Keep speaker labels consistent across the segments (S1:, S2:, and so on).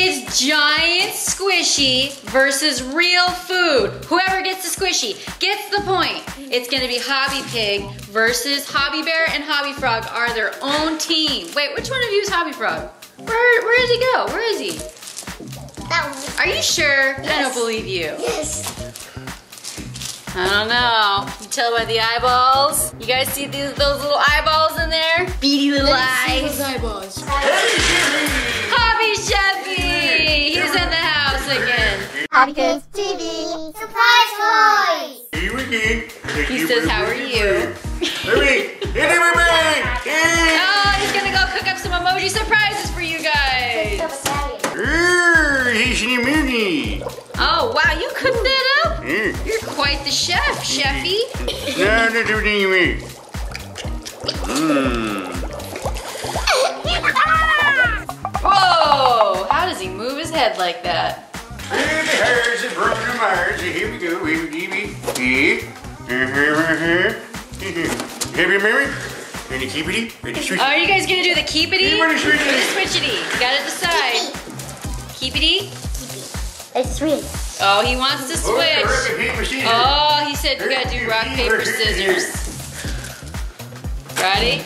S1: It's giant squishy versus real food. Whoever gets the squishy gets the point. It's gonna be Hobby Pig versus Hobby Bear and Hobby Frog are their own team. Wait, which one of you is Hobby Frog? Where did he go? Where is he?
S2: That one.
S1: Are you sure?
S2: Yes.
S1: I don't believe you.
S2: Yes.
S1: I don't know. You tell by the eyeballs. You guys see those little eyeballs in there? Beady little eyes.
S3: Those eyeballs.
S1: HobbyChefy! He's in the house again.
S2: HobbyKidsTV. Surprise toys.
S4: Here we go.
S1: He says, how are you?
S4: Hurry! Hit everybody!
S1: Oh, he's gonna go cook up some emoji surprises for you guys.
S4: Here's an emoji.
S1: Oh, wow, you cooked that up?
S4: Here.
S1: You're quite the chef, Chefy.
S4: No, that's everything you mean.
S1: Whoa, how does he move his head like that?
S4: Here the hairs and broken Mars. Here we go. Here we go. Have you memory? Ready to keep it? Ready to switch?
S1: Oh, are you guys gonna do the keepity
S4: You
S1: or
S4: wanna
S1: the
S4: switch it?
S1: switchity? You gotta decide. Keepity?
S2: It's real.
S1: Oh, he wants to switch. Oh, he said you gotta do rock, paper, scissors. Ready?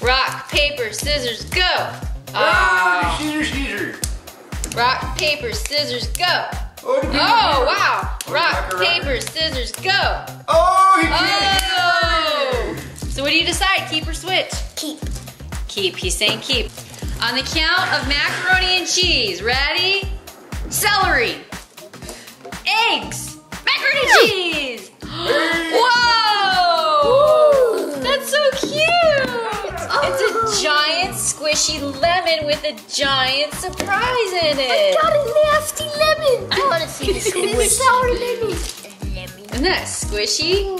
S1: Rock, paper, scissors, go!
S4: Oh, Caesar.
S1: Rock, paper, scissors, go!
S4: Oh,
S1: Wow! Rock, paper, scissors, go!
S4: Oh, he
S1: Oh! So what do you decide? Keep or switch?
S2: Keep.
S1: Keep. He's saying keep. On the count of macaroni and cheese. Ready? Celery. Eggs. Macaroni and cheese. Whoa! That's so cute. It's a giant squishy lemon with a giant surprise in it.
S2: Got a nasty lemon. I want to see the squishy. Sour lemon.
S1: Isn't that squishy?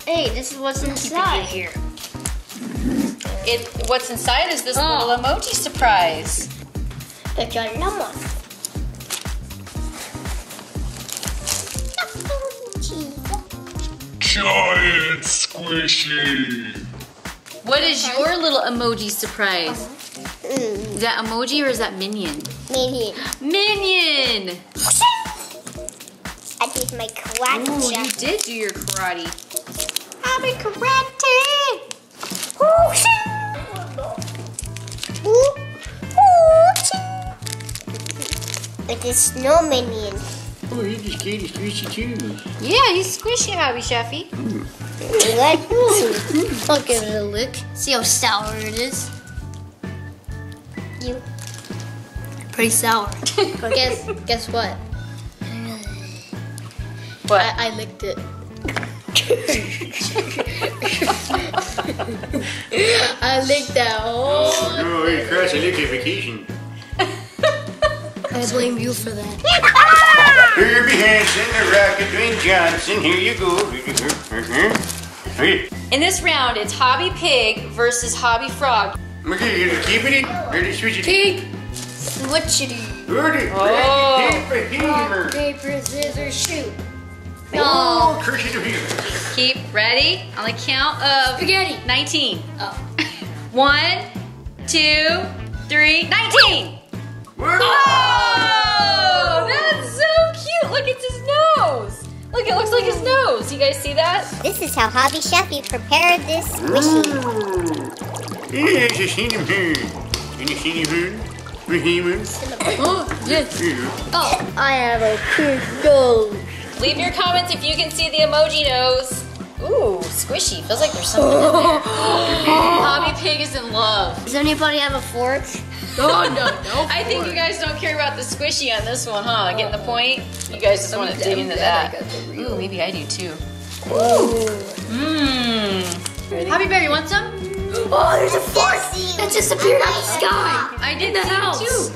S2: Hey, this is what's inside here.
S1: What's inside is this little emoji surprise.
S2: The giant lemon.
S4: Giant squishy.
S1: What is your little emoji surprise? Is that emoji or is that minion?
S2: Minion.
S1: Minion!
S2: I did my karate.
S1: Ooh, you did do your karate. Happy karate!
S2: With the snow minion.
S4: Oh, he just gave us squishy too.
S1: Yeah, he's squishy, HobbyChefy.
S2: I'll give it a lick. See how sour it is. You. Pretty sour. But guess what?
S1: What?
S2: I licked it. I licked that whole.
S4: No, he crashed a little vacation.
S2: I blame you for that.
S4: Herbie Hansen, the Rocket Dwayne Johnson. Here you go.
S1: In this round, it's Hobby Pig versus Hobby Frog.
S4: Okay, you gonna keep it? Ready to switch it?
S2: Pig. Switchity.
S4: Ready?
S1: Oh.
S4: Paper, hammer.
S2: Paper, scissors, shoot.
S4: Oh, crush it here.
S1: Keep ready on the count of
S2: Spaghetti.
S1: 19.
S2: Oh.
S1: 1, 2, 3, 19!
S4: Whoa.
S1: Oh, that's so cute. Look, it's his nose. Look, it looks like his nose. You guys see that?
S2: This is how HobbyChefy prepared this squishy.
S4: Yes, I seen him here. Can you see him?
S1: Oh, yes.
S2: Oh, I have a big nose.
S1: Leave your comments if you can see the emoji nose. Ooh, squishy. Feels like there's something in there. Hobby Pig is in love.
S2: Does anybody have a fork?
S1: Oh, no. I think you guys don't care about the squishy on this one, huh? Getting the point? You guys just want to dig into that. Ooh, maybe I do too. Mmm. Hobby Bear, you want some?
S2: Oh, there's a fork that just appeared out of the sky.
S1: I did
S2: the
S1: see
S2: house.
S1: it too.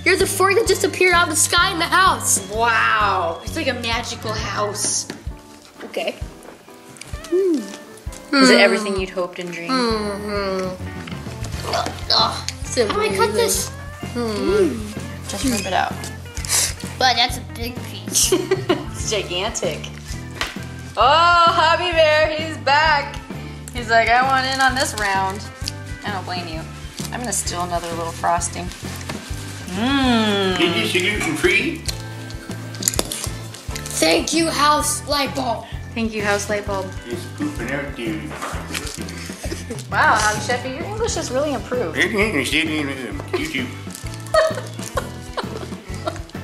S2: There's a fork that just appeared out of the sky in the house.
S1: Wow. It's like a magical house.
S2: Okay.
S1: Is it everything you'd hoped and dreamed?
S2: How do I cut this?
S1: Just rip it out.
S2: But that's a big piece.
S1: It's gigantic. Oh, Hobby Bear, he's back. He's like, I want in on this round. I don't blame you. I'm gonna steal another little frosting. Mmm.
S4: Is this gluten-free?
S2: Thank you, house light bulb.
S1: Thank you, house light bulb.
S4: It's pooping out there.
S1: Wow, HobbyChefy, your English has really improved.
S4: YouTube.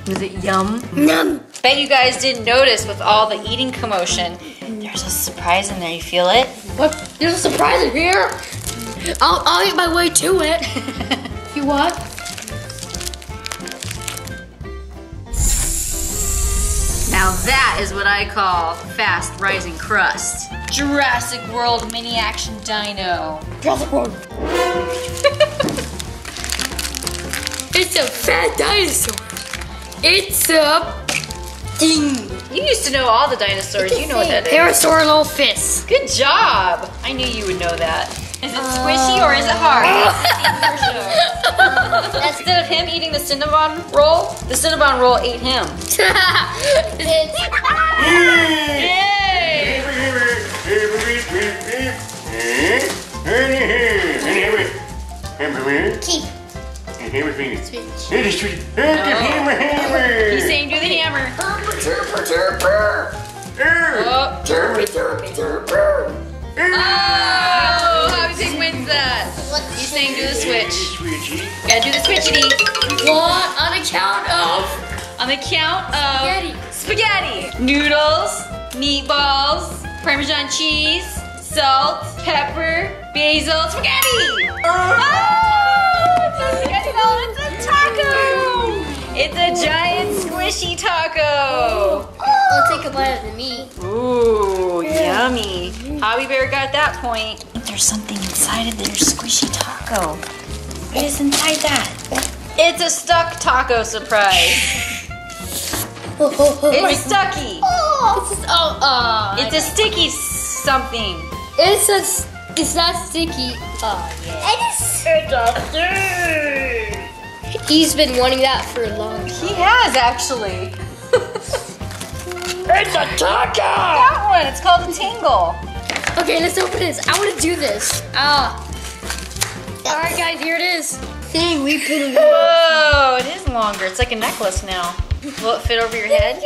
S1: Is it yum?
S2: Yum.
S1: Bet you guys didn't notice with all the eating commotion. There's a surprise in there, you feel it?
S2: What? There's a surprise in here. I'll eat my way to it. You what?
S1: Now that is what I call fast rising crust. Jurassic World mini action dino.
S2: Jurassic World. It's a fat dinosaur. It's a thing.
S1: You used to know all the dinosaurs. You know what that is.
S2: Pterosaur fist.
S1: Good job. I knew you would know that. Is it squishy or is it hard? Instead of him eating the Cinnabon roll, the Cinnabon roll ate him.
S2: Keep.
S4: Hammer finger.
S2: Switch.
S4: It is switch. Hammer, hammer.
S1: He's saying do the hammer. Oh. Oh, Hobby Pig wins that. He's saying do the switch.
S4: Switchy.
S1: Gotta do the switchity.
S2: What? On account of
S1: On the count of
S2: spaghetti.
S1: Noodles, meatballs, Parmesan cheese, salt, pepper, basil, spaghetti. Oh, it's a spaghetti ball. It's a taco. It's a giant squishy taco.
S2: I'll take a bite of the meat.
S1: Ooh, yummy. Hobby Bear got that point. I think there's something inside of their squishy taco. What is inside that? It's a stuck taco surprise. It's stucky. It's a sticky something.
S2: It's not sticky. Oh, yeah. He's been wanting that for a long time.
S1: He has actually.
S2: It's a taco!
S1: That one, it's called a tingle.
S2: Okay, let's open this. I want to do this. Alright guys, here it is. Thing we put in.
S1: Whoa, it is longer. It's like a necklace now. Will it fit over your head?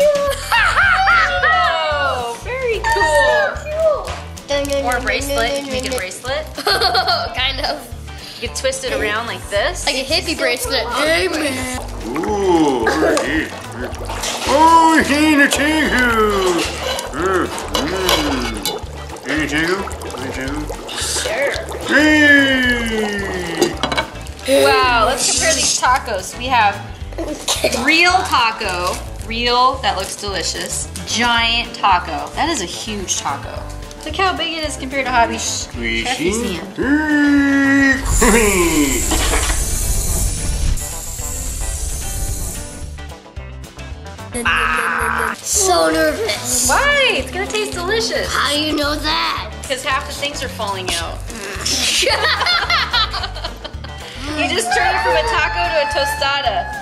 S1: Oh, very cool. Or a bracelet. You can make it a bracelet.
S2: Kind of.
S1: You can twist it around like this.
S2: Like a hippie bracelet. Amen.
S4: Ooh, oh, in a tango. In a tango?
S1: Sure.
S4: Hey!
S1: Wow, let's compare these tacos. We have real taco. Real, that looks delicious. Giant taco. That is a huge taco. Look how big it is compared to HobbyChefy's hand.
S2: So nervous.
S1: Why? It's gonna taste delicious.
S2: How do you know that?
S1: Because half the things are falling out. You just turned it from a taco to a tostada.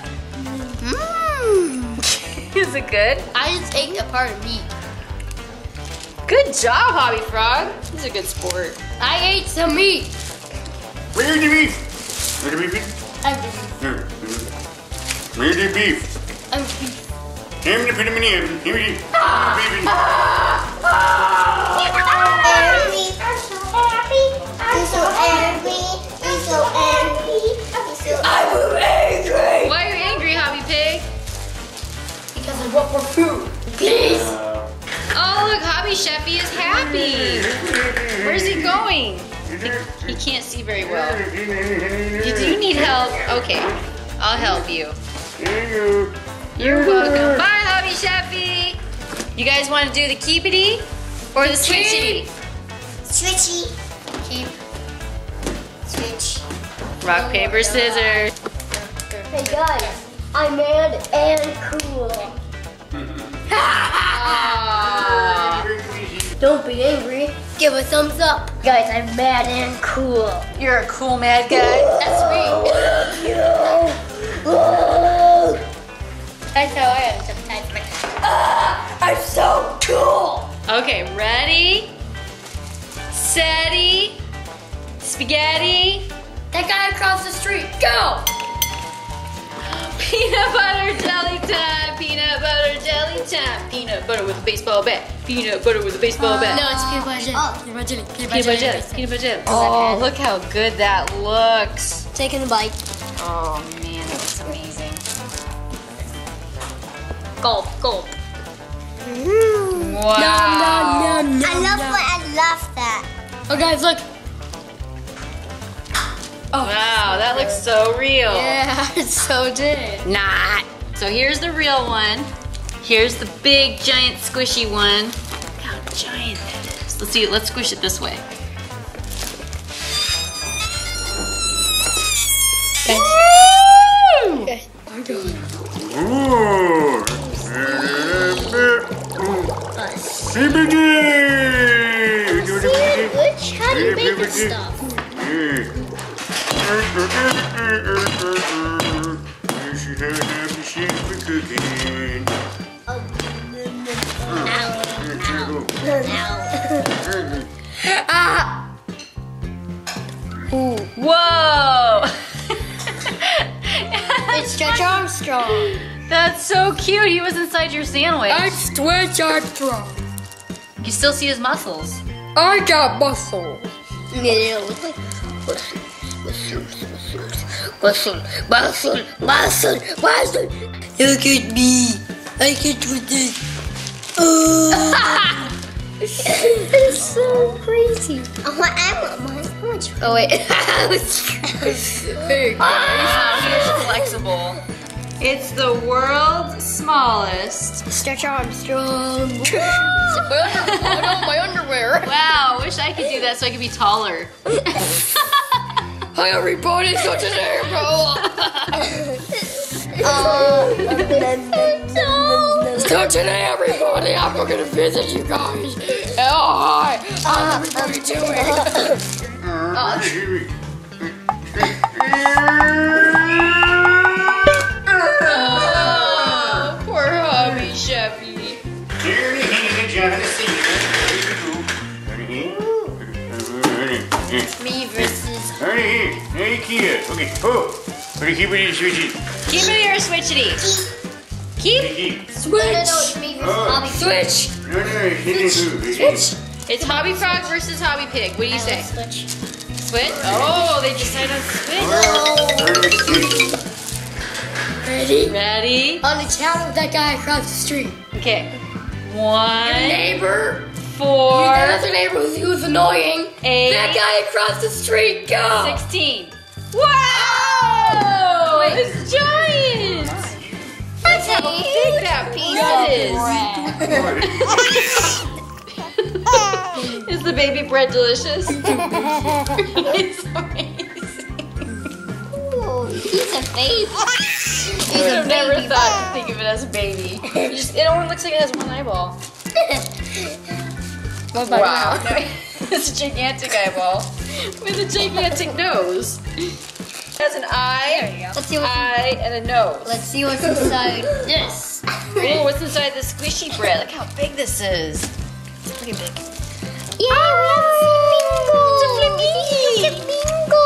S1: Is it good?
S2: I just ate a part of meat.
S1: Good job, Hobby Frog. He's a good sport.
S2: I ate some meat.
S4: Where's the beef? Where's the beef? Where's the beef?
S2: I'm beef.
S4: I'm gonna put him in the oven. Here we go. Baby.
S2: I'm angry.
S1: Why are you angry, Hobby Pig?
S2: Because I want more food. Please.
S1: Oh, look, HobbyChefy is happy. Where's he going? He can't see very well. Do you need help? Okay, I'll help you. You're welcome. Bye, HobbyChefy. You guys want to do the keepity or the switchity?
S2: Switchy. Keep. Switch.
S1: Rock, paper, scissors.
S2: Hey guys, I'm mad and cool. Don't be angry. Give a thumbs up. Guys, I'm mad and cool.
S1: You're a cool mad guy.
S2: That's me. That's how I am sometimes. Like, I'm so cool.
S1: Okay, ready, steady, spaghetti.
S2: That guy across the street, go.
S1: Peanut butter jelly time, peanut butter jelly time. Peanut butter with a baseball bat, peanut butter with a baseball bat.
S2: No, it's peanut butter jelly. Peanut butter jelly.
S1: Peanut butter jelly, peanut butter jelly. Oh, look how good that looks.
S2: Taking the bite.
S1: Oh man, that looks amazing.
S2: Gulp, gulp.
S1: Wow.
S2: Nom, nom, nom,
S3: I love
S2: nom.
S3: I love that.
S2: Oh, guys, look. Oh.
S1: Wow, that looks so real.
S2: Yeah, it's so did.
S1: Not. So here's the real one. Here's the big, giant, squishy one. Look how giant that is. Let's see. Let's squish it this way. Woo!
S2: Okay. I'm going.
S4: Ooh.
S3: Which how do you make this stuff?
S2: Ah! Ooh.
S1: Whoa!
S3: It's Stretch Armstrong.
S1: That's so cute. He was inside your sandwich.
S2: I'm Stretch Armstrong.
S1: You still see his muscles.
S2: I got muscle.
S3: Yeah, look like
S2: Muscle. Look at me. I can do this. Oh.
S3: it's so crazy. I want mine.
S2: Oh wait. Hey,
S1: Wow, he is flexible. It's the world's smallest.
S3: Stretch Armstrong.
S2: my underwear.
S1: Wow, I wish I could do that so I could be taller.
S2: Hi everybody, so today, bro. So today, everybody, I'm gonna visit you guys. Oh, hi. How's everybody doing?
S1: Oh, poor HobbyChefy.
S3: Me versus.
S4: Okay. Oh, keep it switchy.
S1: Keep it here, switchity. Keep.
S2: Switch.
S3: It's me versus Hobby.
S2: Switch.
S1: It's Hobby Frog versus Hobby Pig. What do you say?
S3: Switch.
S1: Switch? Oh, they decided on switch.
S2: Ready?
S1: Ready?
S2: On the count of that guy across the street.
S1: Okay. 1,
S2: Neighbor.
S1: 4,
S2: That other neighbor who's annoying.
S1: 8,
S2: That guy across the street. Go.
S1: 16. Wow!
S2: Wait.
S1: It's giant! That's how big that piece is. Is the baby bread delicious? It's amazing.
S3: Ooh, he's a baby. He's
S1: I've
S3: a
S1: never
S3: baby
S1: thought to think of it as a baby. It only looks like it has one eyeball. Wow. It's a gigantic eyeball with a gigantic nose. It has an eye,
S3: Let's see what's
S1: eye, and a nose.
S3: Let's see what's inside this.
S1: Ooh, what's inside the squishy bread? Look how big this is. It's pretty big.
S3: Yay, we have a flamingo!
S1: It's a flamingo!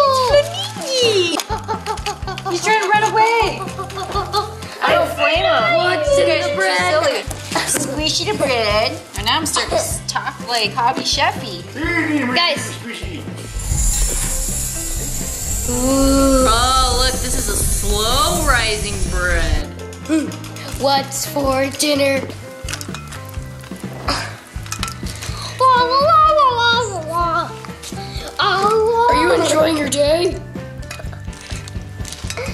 S1: He's trying to run away. I don't blame him.
S2: What's in the bread?
S1: Silly. Squishy the bread. And now I'm starting to talk like HobbyChefy.
S3: Guys.
S2: Ooh.
S1: Oh, look, this is a slow rising bread.
S2: What's for dinner? Are you enjoying your day?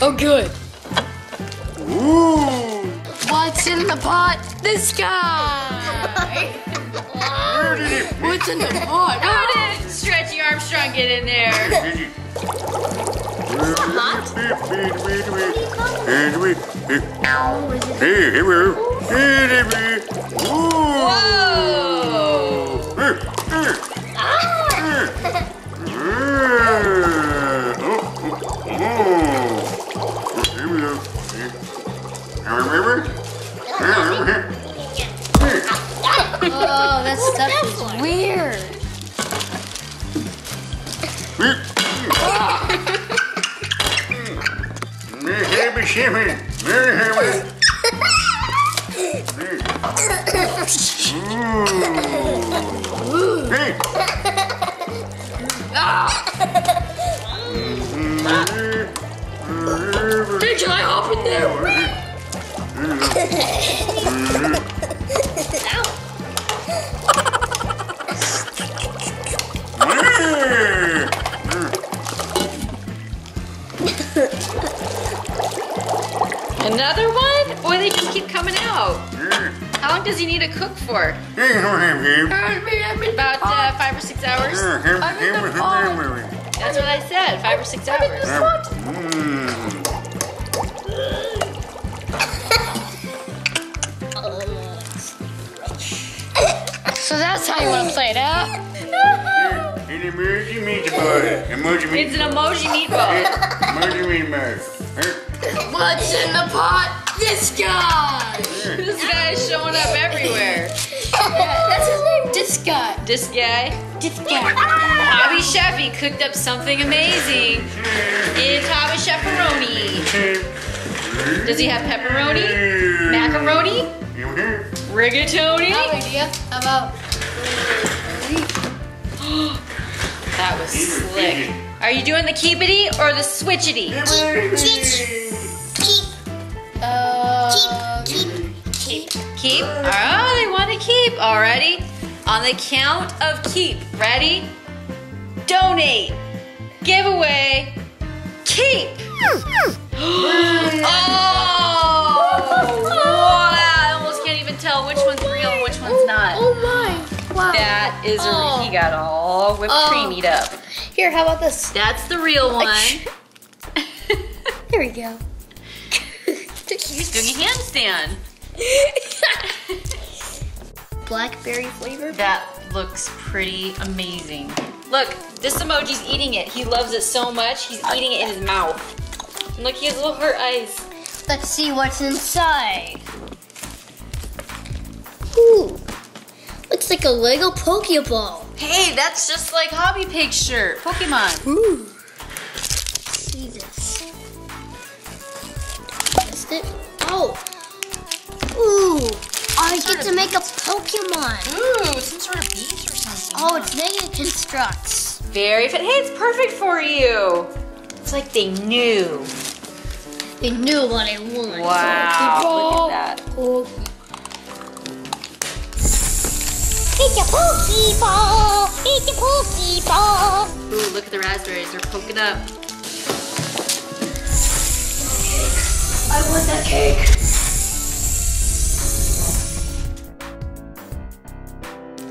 S2: Oh, good.
S4: Ooh.
S2: What's in the pot? The sky. What's in the pot?
S1: How did Stretchy Armstrong get in there?
S4: Remember?
S3: that stuff is weird.
S2: Hey, can I hop in there?
S1: Another one? Boy, they just keep coming out. How long does he need to cook for? About 5 or 6 hours? That's what I said, 5 or 6 hours.
S3: So that's how you want to play it out?
S4: An emoji meatball.
S1: It's an emoji meatball.
S4: Emoji meatball.
S2: What's in the pot? This guy!
S1: This guy is showing up everywhere.
S3: That's his name. This guy.
S1: This guy?
S3: This guy.
S1: HobbyChefy cooked up something amazing. It's HobbyChefy. Does he have pepperoni? Macaroni? Rigatoni?
S3: Idea. How about?
S1: That was slick. Are you doing the keepity or the switchity? Keep? Oh, they want to keep. Alrighty. On the count of keep. Ready? Donate. Giveaway. Keep. Oh! Wow, I almost can't even tell which one's real and which one's not.
S3: Oh my. Wow.
S1: That is he got all whipped creamied up.
S3: Here, how about this?
S1: That's the real one.
S3: There we go.
S1: He's doing a handstand.
S3: Blackberry flavor.
S1: That looks pretty amazing. Look, this emoji's eating it. He loves it so much, he's eating it in his mouth. And look, he has little heart eyes.
S3: Let's see what's inside. Ooh, looks like a Lego Pokeball.
S1: Hey, that's just like Hobby Pig's shirt. Pokemon.
S3: Ooh. See this. Missed it? Oh. Ooh. I get to make a Pokemon.
S1: Ooh, some sort of beast or something.
S3: Oh, it's Mega Constructs.
S1: Very fit. Hey, it's perfect for you. It's like they knew.
S3: They knew what I wanted.
S1: Wow, look at that.
S3: It's a Pokeball! It's a Pokeball!
S1: Ooh, look at the raspberries. They're poking up.
S2: I want that cake.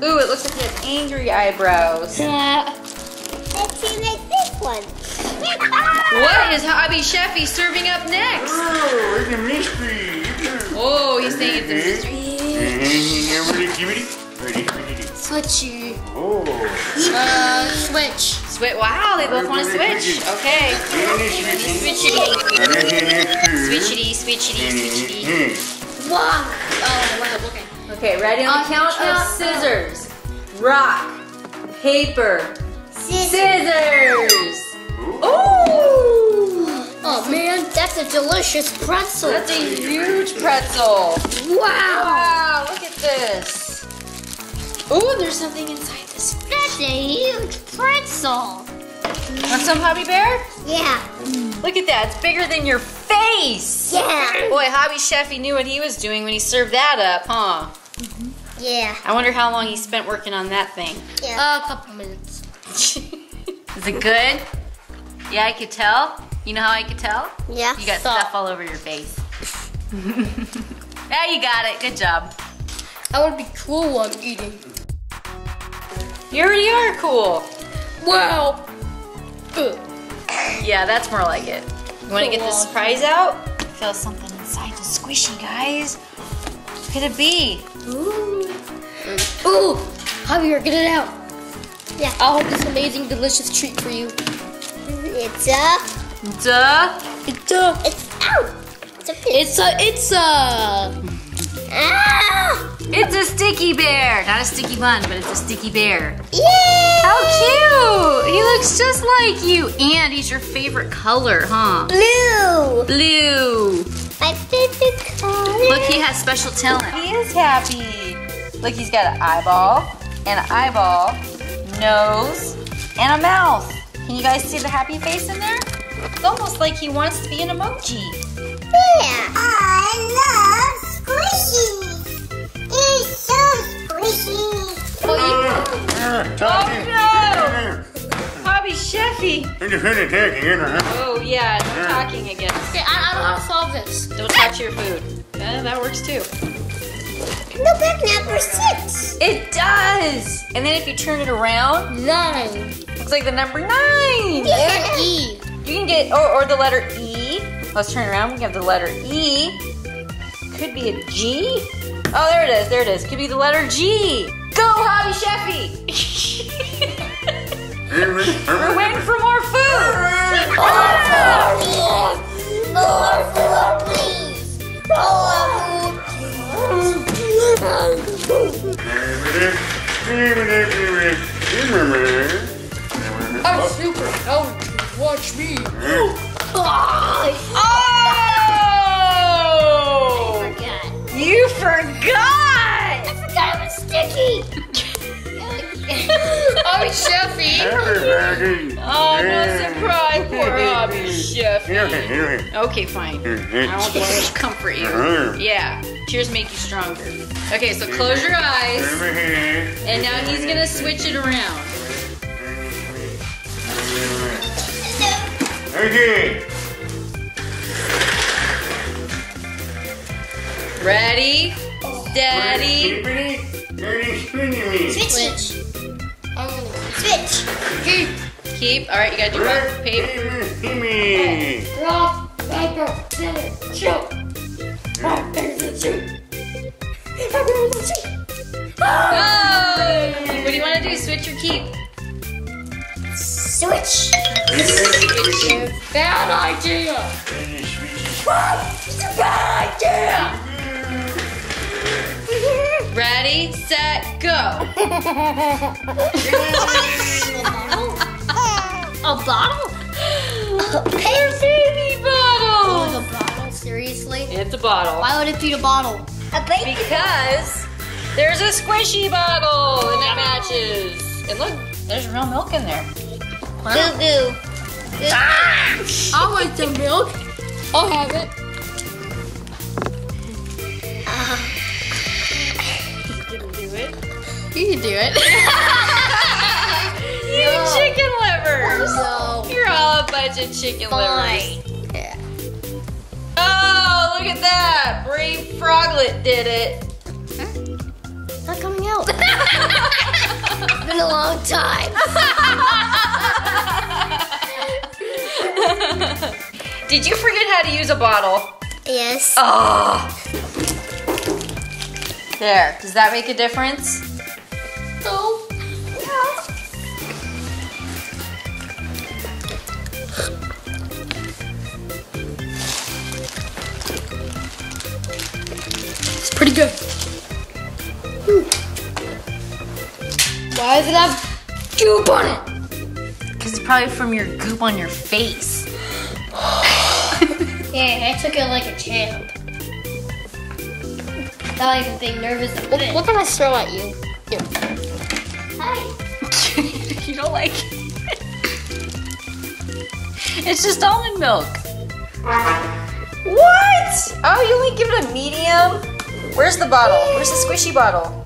S1: Ooh, it looks like he has angry eyebrows.
S3: Let's see like this one.
S1: What is HobbyChefy serving up next?
S4: Oh, it's a mystery.
S1: Oh, he's saying it's a mystery.
S3: Switchy.
S4: Oh.
S3: Switch.
S1: Switch. Wow, they both want to switch. Okay. Switchity. Switchity, switchity, switchity.
S3: Wow. Oh, wow, okay.
S1: Okay, ready on the count of scissors. Rock. Paper. Scissors. Ooh.
S3: Oh man, that's a delicious pretzel.
S1: That's a huge pretzel.
S3: Wow.
S1: Wow, look at this. Ooh, there's something inside this.
S3: That's a huge pretzel.
S1: Want some, Hobby Bear?
S3: Yeah.
S1: Look at that, it's bigger than your face.
S3: Yeah.
S1: Boy, HobbyChefy knew what he was doing when he served that up, huh?
S3: Yeah.
S1: I wonder how long he spent working on that thing.
S3: Yeah. A couple minutes.
S1: Is it good? Yeah, I could tell. You know how I could tell?
S3: Yeah.
S1: You got stuff all over your face. Yeah, you got it. Good job.
S3: I would be cool while I'm eating.
S1: You already are cool.
S3: Wow.
S1: Yeah, that's more like it. You want to get the surprise out? Feel something inside the squishy, guys. What could it be?
S3: Ooh. Ooh. Javier, get it out. Yeah. I'll hold this amazing, delicious treat for you. It's a.
S1: Duh.
S3: It's a. It's out. It's a. Ah!
S1: It's a sticky sticky bear. Not a sticky bun, but it's a sticky bear.
S3: Yay!
S1: How cute! He looks just like you. And he's your favorite color, huh?
S3: Blue.
S1: Blue.
S3: My favorite color.
S1: Look, he has special talent. He is happy. Look, he's got an eyeball, nose, and a mouth. Can you guys see the happy face in there? It's almost like he wants to be an emoji.
S3: Yeah. I love squishies. It's so squishy.
S1: Oh no! HobbyChefy. Oh yeah, no talking again.
S3: Okay, I don't know how to solve this.
S1: Don't touch your food. That works too.
S3: No, back number 6.
S1: It does! And then if you turn it around,
S3: 9.
S1: looks like the number 9.
S3: Yeah. E.
S1: You can get, or the letter E. Let's turn it around. We have the letter E. Could be a G. Oh, there it is. There it is. Could be the letter G. Go, HobbyChefy! We're waiting for more food.
S3: More food, please. More food,
S2: I'm super. Oh, watch me.
S1: Oh!
S3: Forgot.
S1: You forgot!
S3: I forgot it was sticky.
S2: HobbyChefy.
S1: Oh, no surprise, poor HobbyChefy. Okay, fine. I won't comfort you. Yeah, tears make you stronger. Okay, so close your eyes, and now he's gonna switch it around.
S4: Okay.
S1: Ready, steady.
S3: Switch. Switch.
S1: Keep. All right, you gotta do rock, paper.
S3: Rock, paper, scissors, shoot. Rock, paper, shoot.
S1: Oh! What do you want to do? Switch or keep?
S3: Switch.
S2: Bad idea.
S3: It's a bad idea.
S1: Ready, set, go.
S3: A bottle?
S1: Your baby bottle.
S3: A bottle? Seriously?
S1: It's a bottle.
S3: Why would it be a bottle? A baby
S1: Because there's a squishy bottle and it matches. And look, there's real milk in there.
S3: Goo goo.
S2: I'll want some milk. I'll have it.
S1: You can do it.
S2: You can do it.
S1: You chicken livers.
S3: No.
S1: You're all a bunch of chicken livers.
S3: Yeah.
S1: Oh, look at that. Brave Froglet did it.
S3: It's not coming out. It's been a long time.
S1: Did you forget how to use a bottle?
S3: Yes.
S1: Oh. There. Does that make a difference?
S3: No.
S2: It's pretty good. Why does it have goop on it?
S1: Because it's probably from your goop on your face.
S3: Yeah, I took it like a champ. Not even being nervous.
S2: What can I throw at you? Here.
S3: Hi.
S1: You don't like it? It's just almond milk. What? Oh, you only give it a medium? Where's the bottle? Where's the squishy bottle?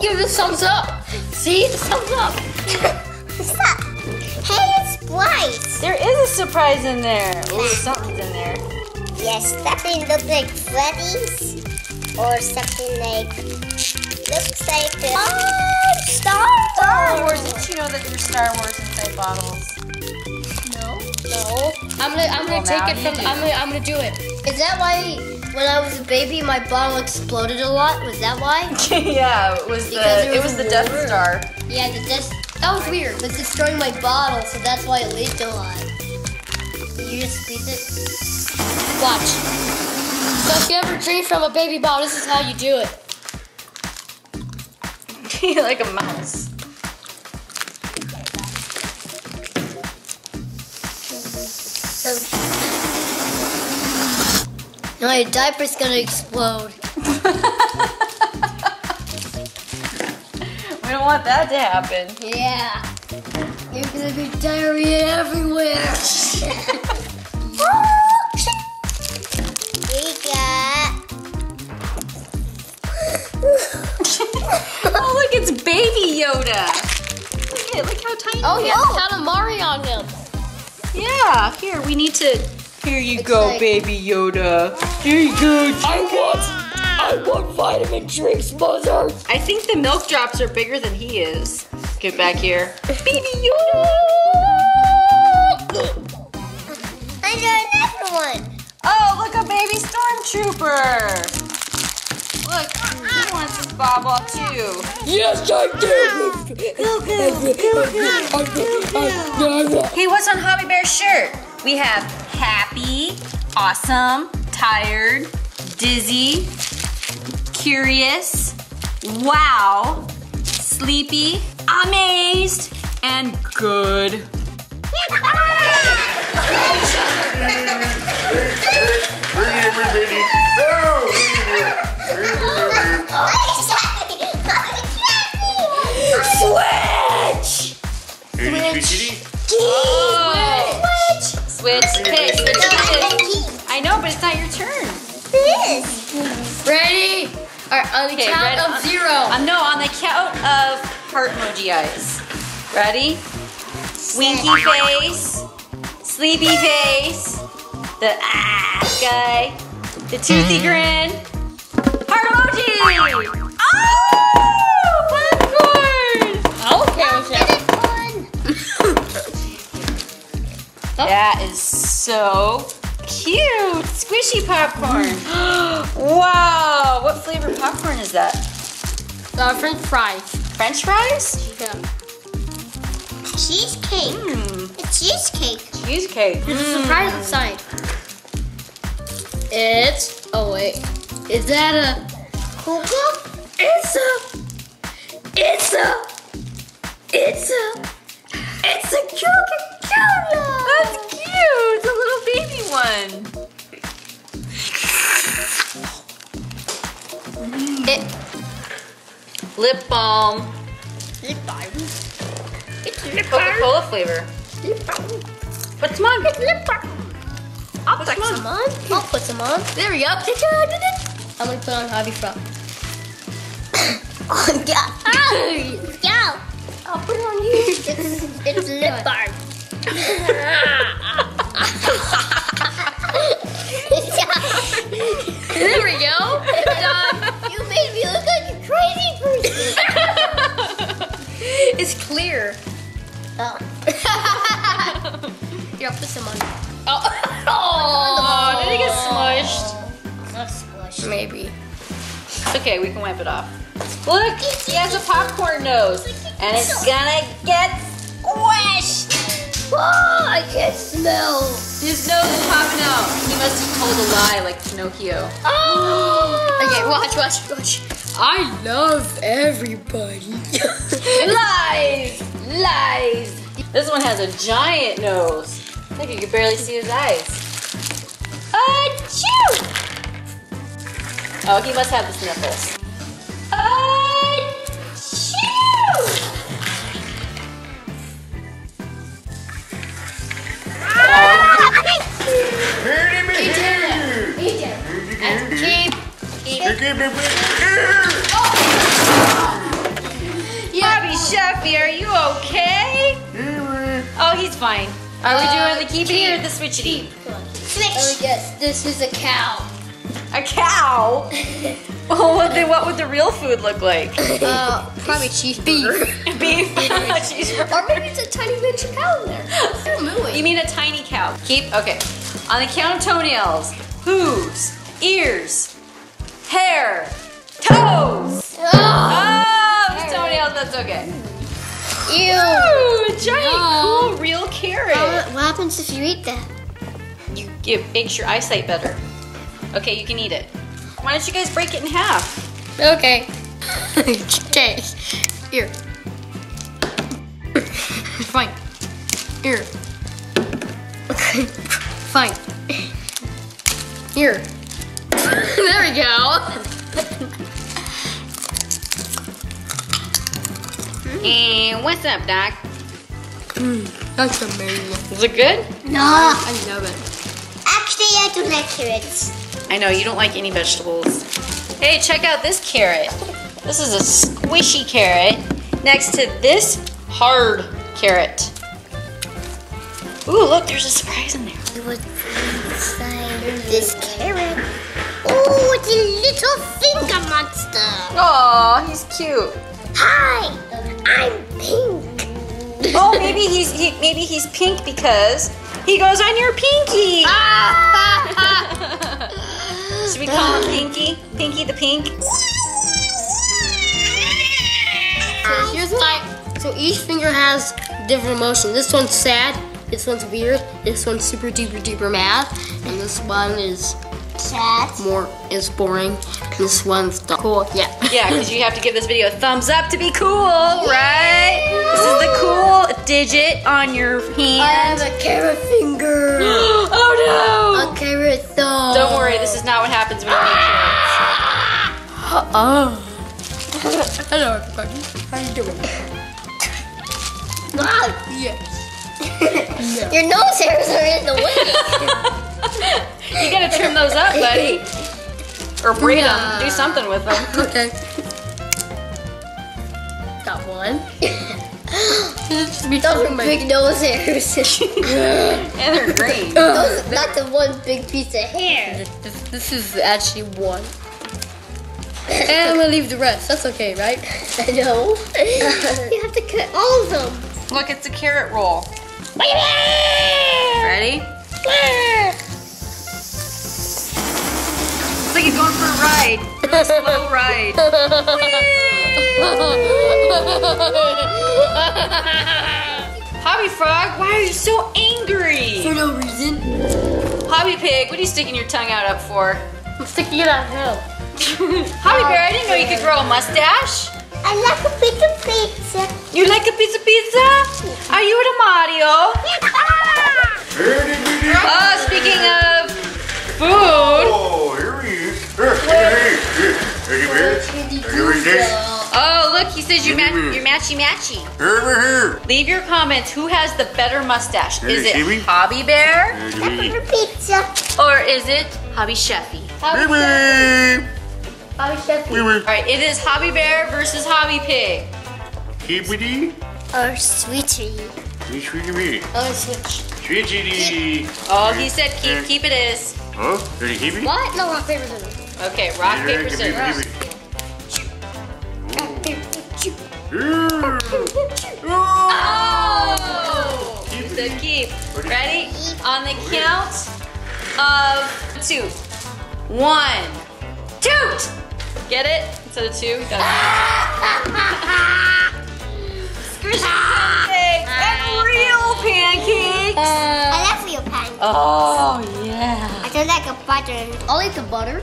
S2: Give it a thumbs up. See? Thumbs up.
S3: Stop. Hey, it's Bryce.
S1: There is a surprise in there. Ooh, something's in there.
S3: Yes, something looks like Freddy's. Or something like... Looks like... Star Wars.
S1: Did you know that there's Star Wars inside bottles?
S3: No.
S2: No. I'm gonna
S1: Well,
S2: take
S1: now
S2: it from.
S1: you do.
S2: I'm gonna do it.
S3: Is that why when I was a baby my bottle exploded a lot? Was that why?
S1: Yeah, it was
S3: Because there
S1: it
S3: was
S1: was the
S3: a
S1: Death
S3: war.
S1: Star.
S3: Yeah, that was weird. It's destroying my bottle, so that's why it leaked a lot. You just squeeze it.
S2: Watch. So if you ever drink from a baby bottle, this is how you do it.
S1: Like a mouse.
S3: My diaper's gonna explode.
S1: We don't want that to happen.
S3: Yeah. You're gonna be diarrhea everywhere.
S1: Oh, look, it's Baby Yoda. Look how tiny
S3: He has calamari on him.
S1: Yeah, here, we need to... Here you go,
S3: like-
S1: Baby Yoda. Here you go.
S2: I want vitamin drinks, Mother.
S1: I think the milk drops are bigger than he is. Get back here. Baby Yoda!
S3: I got another one.
S1: Oh, look, a baby stormtrooper. Look, he wants his bobble too.
S2: Yes, I do.
S1: Hey, what's on Hobby Bear's shirt? We have happy, awesome, tired, dizzy, curious, wow, sleepy, amazed, and good.
S2: Switch.
S1: Switch. Okay, switch it is. I know, but it's not your turn.
S3: Ready? Alright, on the count of 0.
S1: No, on the count of heart emoji eyes. Ready? Winky face, sleepy face, the guy, the toothy grin, heart emoji! Oh! Popcorn!
S3: Okay,
S1: That is so cute! Squishy popcorn! Wow! What flavor popcorn is that?
S3: French fries.
S1: French fries?
S3: Yeah.
S5: Cheesecake. It's cheesecake.
S1: Cheesecake.
S3: There's a surprise inside. It's, oh wait, is that a Coca? It's a Coca-Cola.
S1: That's cute! The little baby one. Lip balm.
S3: Lip balm. It's lip balm.
S1: Coca-Cola flavor.
S3: Lip balm.
S1: Put some on.
S3: It's lip balm. I'll put some on. I'll put some on. There we go. I'm gonna put on HobbyFriends.
S5: Oh, yeah. Yeah.
S3: I'll put it on you. It's lip balm. There we go. Done.
S5: You made me look like a crazy person.
S3: It's clear.
S5: Oh.
S3: Here, I'll put some on.
S1: Oh, did it get smushed?
S5: Not squished.
S3: Maybe.
S1: It's okay, we can wipe it off. Look, he has a popcorn nose, and it's gonna get squished.
S5: Oh, I can smell.
S1: His nose is popping out. He must have told a lie like Pinocchio.
S5: Oh.
S3: Okay, watch. I love everybody.
S1: Lies! This one has a giant nose. Look, you can barely see his eyes. Achoo! Oh, he must have the sniffles. HobbyChefy, are you okay? Oh, he's fine. Are we doing the keepy or the switchity?
S5: Switch.
S3: Let me guess. This is a cow.
S1: A cow? Oh, what would the real food look like?
S3: Probably cheeseburger.
S1: Beef. Cheeseburger.
S3: Or maybe it's a tiny miniature cow in there. They're mooing.
S1: You mean a tiny cow? Keep, okay. On the count of toenails, hooves, ears, hair, toes. Oh, it's toenails, that's okay.
S3: Ew.
S1: Ooh, giant, cool, real carrot.
S5: What happens if you eat that?
S1: It makes your eyesight better. Okay, you can eat it. Why don't you guys break it in half?
S3: Okay. Okay. Here. Fine. Here. Okay. Fine. Here. There we go.
S1: And what's up, Doc?
S3: That's amazing.
S1: Is it good?
S5: No.
S3: I love it.
S5: Actually, I don't like carrots.
S1: I know, you don't like any vegetables. Hey, check out this carrot. This is a squishy carrot next to this hard carrot. Ooh, look, there's a surprise in there.
S5: What's inside this carrot? Oh, it's a little finger monster.
S1: Aw, he's cute.
S5: Hi, I'm pink.
S1: Oh, maybe he's pink because he goes on your pinky. Should we call him Pinky? Pinky the Pink?
S3: So here's like, so each finger has different emotion. This one's sad, this one's weird, this one's super duper duper mad, and this one is
S5: Sad.
S3: is boring. This one's cool. Yeah.
S1: Yeah, because you have to give this video a thumbs up to be cool, right? This is the cool digit on your
S5: I
S1: hand.
S5: have a carrot finger.
S1: Oh no!
S5: A carrot thumb.
S1: Don't worry, this is not what happens when you make carrots.
S3: Oh. Hello everybody. How you doing?
S5: Wow.
S3: Yes.
S5: Your nose hairs are in the way.
S1: You gotta trim those up, buddy. Or braid them. Do something with them.
S3: Okay. Got one.
S5: Those are big nose hairs.
S1: And they're green.
S5: Those, not the one big piece of hair.
S3: This is actually one. And I'm gonna leave the rest. That's okay, right?
S5: I know. You have to cut all of them.
S1: Look, it's a carrot roll. Ready? It's like he's going for a ride. A slow ride. Hobby Frog, why are you so angry?
S3: For no reason.
S1: Hobby Pig, what are you sticking your tongue out up for?
S3: I'm sticking it out hell.
S1: Hobby Bear, I didn't know you could grow a mustache.
S5: I like a piece of pizza.
S1: You like a piece of pizza? Are you at a Mario? Speaking of food.
S4: Oh, here he is. Hey,
S1: Oh, look, he says you're matchy-matchy.
S4: Here.
S1: Leave your comments. Who has the better mustache? Is it
S4: Kiwi?
S1: Hobby Bear
S5: Pepper pizza.
S1: or is it HobbyChefy?
S5: HobbyChefy.
S1: All right, it is Hobby Bear versus Hobby Pig.
S4: Keepity.
S5: Or sweetie.
S4: Sweetie.
S5: Or switch.
S4: Sweetie.
S1: Oh, he said keep it is.
S4: Oh, did he keep it?
S5: What? No, rock, paper, scissors.
S1: Okay, rock, paper, scissors. Oh! He said keep. Ready? On the count of 2. 1. Toot! Get it? Instead of 2? Squishy pancakes and real pancakes!
S5: I love real pancakes.
S1: Oh, yeah.
S5: I don't like a butter.
S3: I'll eat the butter.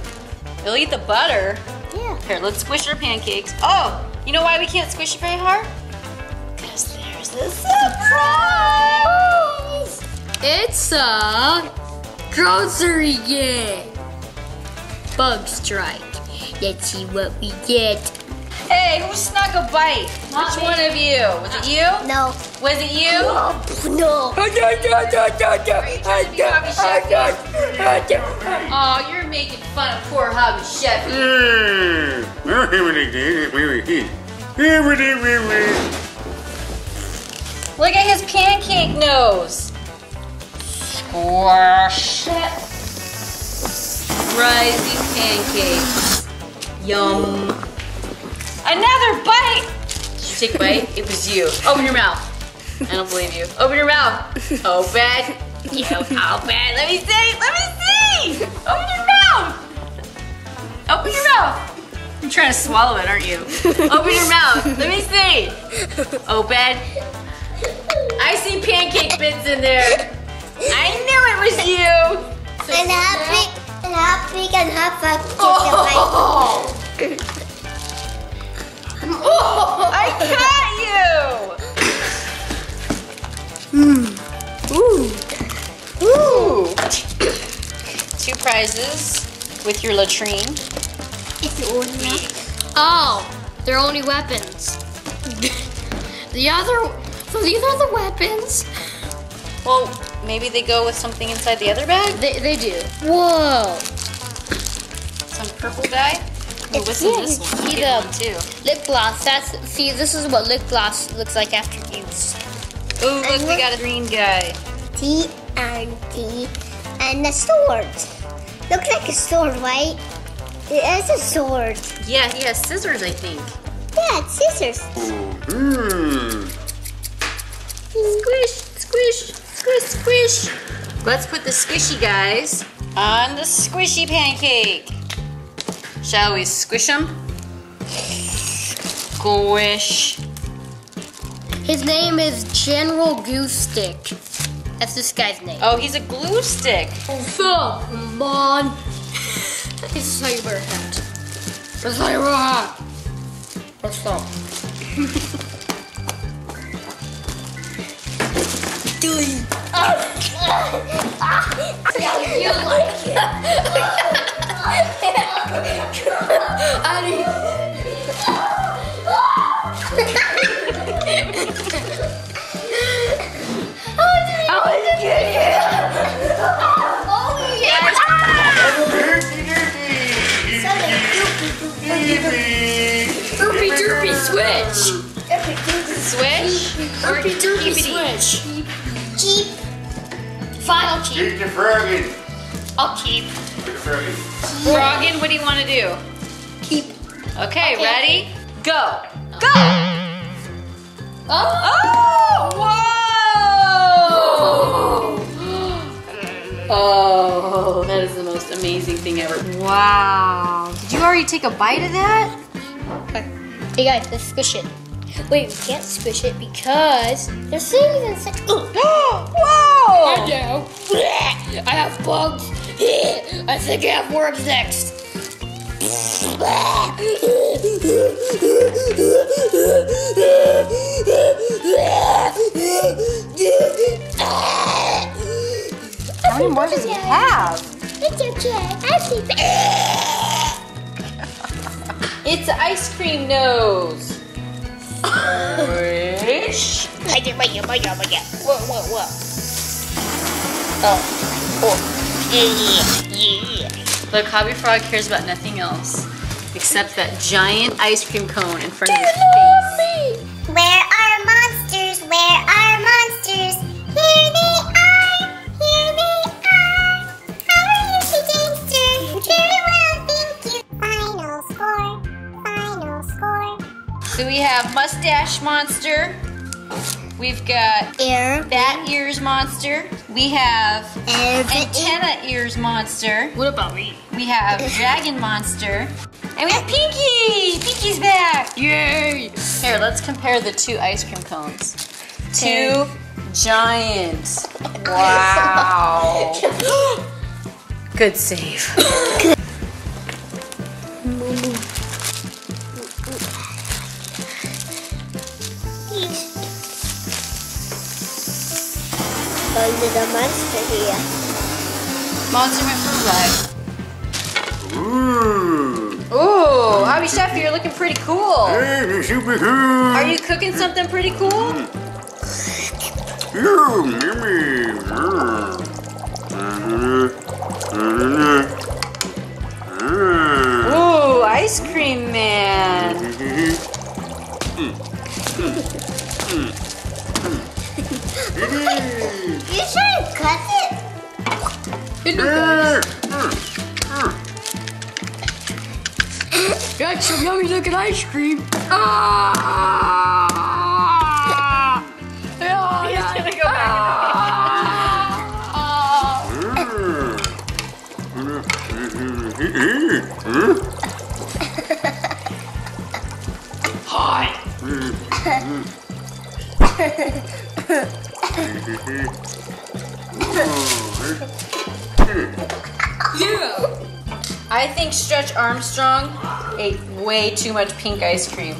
S1: You'll eat the butter.
S5: Yeah.
S1: Here, let's squish our pancakes. Oh, you know why we can't squish it very hard? Because there's a surprise!
S3: It's a grocery game. Bug strike. Let's see what we get.
S1: Hey, who snuck a bite? Which one of you? Was it you?
S5: No.
S1: Was it you?
S5: No.
S1: Are you trying to be HobbyChefy? Oh, you're making fun of poor HobbyChefy. Look at his pancake nose. Squash. Rising pancakes. Yum. Another bite. Did you take a bite? It was you. Open your mouth. I don't believe you. Open your mouth. Open. Open. Let me see. Let me see. Open your mouth. Open your mouth. You're trying to swallow it, aren't you? Open your mouth. Let me see. Open. I see pancake bits in there. I knew it was you.
S5: And half big and half fat.
S1: Oh. I caught you! Ooh. 2 prizes with your latrine.
S5: It's the ordinary.
S3: Oh, they're only weapons. So these are the weapons.
S1: Well, maybe they go with something inside the other bag?
S3: They do. Whoa.
S1: Some purple guy? Oh, what's in this one?
S3: See
S1: Get
S3: the
S1: one too.
S3: lip gloss. This is what lip gloss looks like after use.
S1: Oh, look, we got a green guy.
S5: TNT and a sword. Looks like a sword, right? It has a sword.
S1: Yeah, he has scissors, I think.
S5: Yeah, it's scissors.
S1: Squish, squish, squish, squish. Let's put the squishy guys on the squishy pancake. Shall we squish them? Squish.
S3: His name is General Goose Stick. That's this guy's name.
S1: Oh, he's a glue stick.
S3: So, come on. This is how you wear a hat. This is how you wear a hat. Let's go.
S5: Deley.
S3: You like it. Derpy derpy switch.
S1: Switsh?
S3: Derpy derpy switch.
S5: Keep.
S3: Fine, I'll keep.
S4: Take the froggin.
S3: I'll keep.
S4: Take the froggin.
S1: Froggen, what do you want to do?
S5: Keep.
S1: Okay, ready? Go. Go!
S3: Oh!
S1: Whoa! Oh, that is the most amazing thing ever. Wow. Did you already take a bite of that?
S3: Hey guys, let's squish it. Wait, we can't squish it because there's things inside.
S1: Whoa!
S3: I know. I have bugs. I think I have worms next.
S1: How many more does he have?
S5: It's okay. I sleep.
S1: It's ice cream nose. Squish.
S3: Whoa. Oh. Yeah.
S1: Look, Hobby Frog cares about nothing else except that giant ice cream cone in front of his face.
S5: Where are monsters? Where are monsters? Here they are. Here they are. How are you today, sir? Very well, thank you. Final score. Final score.
S1: So we have Mustache Monster. We've got Fat Ears Monster. We have Antenna Ears Monster.
S3: What about me?
S1: We have Dragon Monster. And we have Pinky! Pinky's back!
S3: Yay!
S1: Here, let's compare the 2 ice cream cones. 2 giant. Wow. Good save.
S5: A little monster here.
S1: Monster went for a ride.
S4: Ooh.
S1: Ooh, HobbyChefy, you're looking pretty cool.
S4: Hey, super cool.
S1: Are you cooking something pretty cool? Ooh, ice cream man.
S5: You should cut it.
S3: That's some yummy looking ice cream.
S1: He's gonna go back.
S3: Hi.
S1: Yeah. I think Stretch Armstrong ate way too much pink ice cream.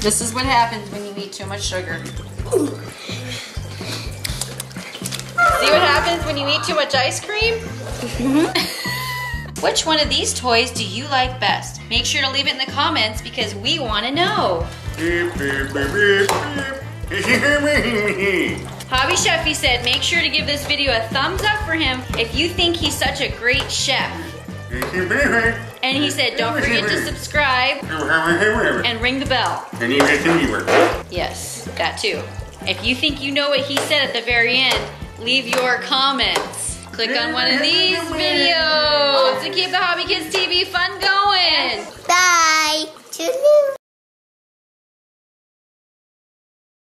S1: This is what happens when you eat too much sugar. See what happens when you eat too much ice cream? Which one of these toys do you like best? Make sure to leave it in the comments because we want to know. HobbyChefy said make sure to give this video a thumbs up for him if you think he's such a great chef. And he said don't forget to subscribe and ring the bell. Yes, that too. If you think you know what he said at the very end, leave your comments. Click on one of these videos to keep the HobbyKids TV fun going.
S5: Bye. Toodaloo.